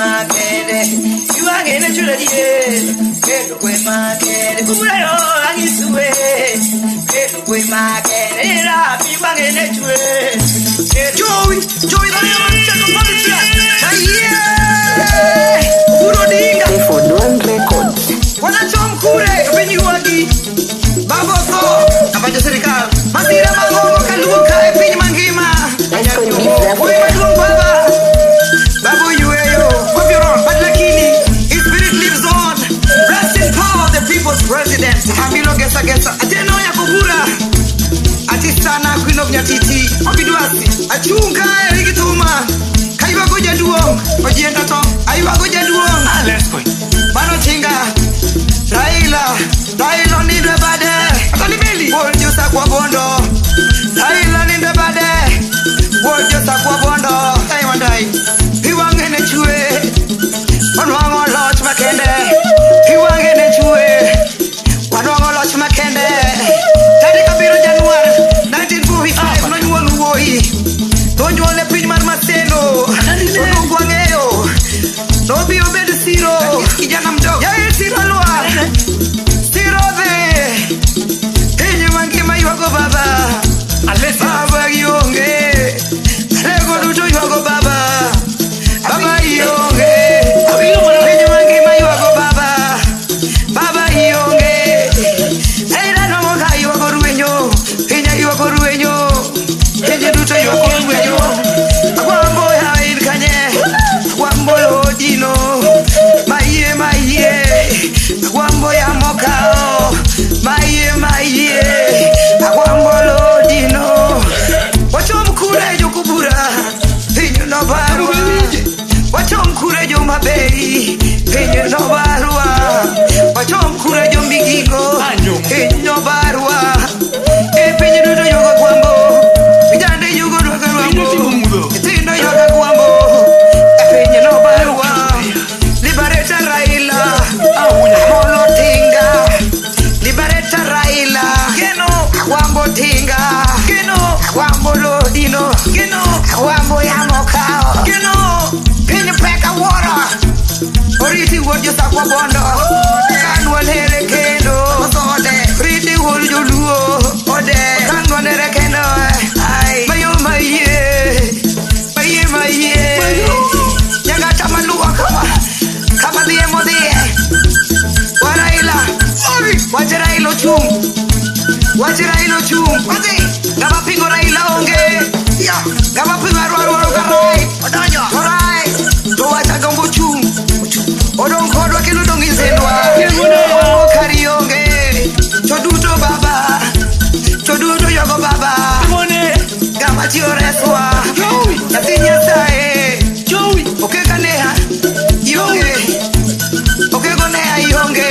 makende, iwangene chuladiye, kedo kwe makende, kumulayo angisue, kedo kwe makende, la iwangene chule, Joey, chako pabitia, Urodinga, for one record. Wanachomkure, penyuagi, Baboso, abajo serikali, masira magogo kaluka, penyi mangima, Baba, Babu Yueyo, hope you're on, but lakini, his spirit lives on. Rest in power, the people's president. Hamilo gesa, ateno ya kubura. Atisana, Queen of Nyatiti, Obiduasi, Achunga, Rigituma, Kaiwa Goja Duong, Ojienda Tom, Aiwa Goja Duong. Let's go. Mano Chinga, Raila Nidwe Bade, Atalibeli, Woljo Sakwa Bondo, Raila Nidwe Bade, Woljo Sakwa Bondo, Taiwandai, Hiwangene Chue, Wanwango Lodge Makende, Hiwangene Chue, Wanwango Lodge Makende, Tadi Kabiro Januari, 1945, no you want woi, don't you want to pin Marmaseno, don't go angeo, don't be obeyed the zero, Kijana Mdo, Yay Siralua, Sirove, Penny Mangima Yogo Baba, Baba Yonge, Lego Luto Yogo Baba, Baba Yonge, Penny Mangima Yogo Baba, Baba Yonge, Hey Ranoga Yogo Rueno, Penya Yogo Rueno, Penny Luto Yogo Rueno, Wambo Hain Kanye, Wambo Lodino, Maye, Wambo Yamokao, Maye, Wambo Lodino, Wachom Kurejo Kubura, Pinyo no Barua, Wachom Kurejo Mabei, Pinyo no Barua, Wachom Kurejo Migigo, Pinyo no Barua, Pinyo no Yoga Wambo, Pijande Yugo Wambo, Tino Yoga Wambo, Pinyo no Barua, Liberata Raila, Molo Tinga, Liberata Raila, Geno, Wambo Tinga, Geno, Wambo Lodino, Geno, Wambo Yamokao, Geno, Pinyo Peka Water, Oriti Wodio Sakwa Bondo, Kanwan Here Kendo, Riti Wodio Luo, Ode, Kanwan Here Kendo, Maye, Nyangata Malua kama diye modie, Waraila, Wajirailo chum, Gaba pingo Raila onge, Gaba pingo Arwaru Karai, Odanyo, Towacha Gombo chum, Odon Kodwa Kiludongi Zenwa, Omo Karionge, Choduto Baba, Choduto Yogo Baba, Gama Tioreswa, Natinya Sae, Okeganea, Yonge, Okegonea Yonge,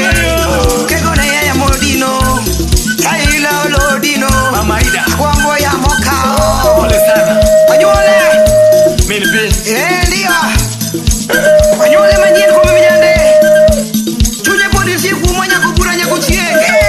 Okegonea Yamodino, Kaila Olodino, Mamaida, Wambo Yamokao, Ole sana. Wanyole, Minibi. Ndia, Wanyole Manyen Kumijande, Chuje Polisi Kumanya Kuburanya Kuchienge.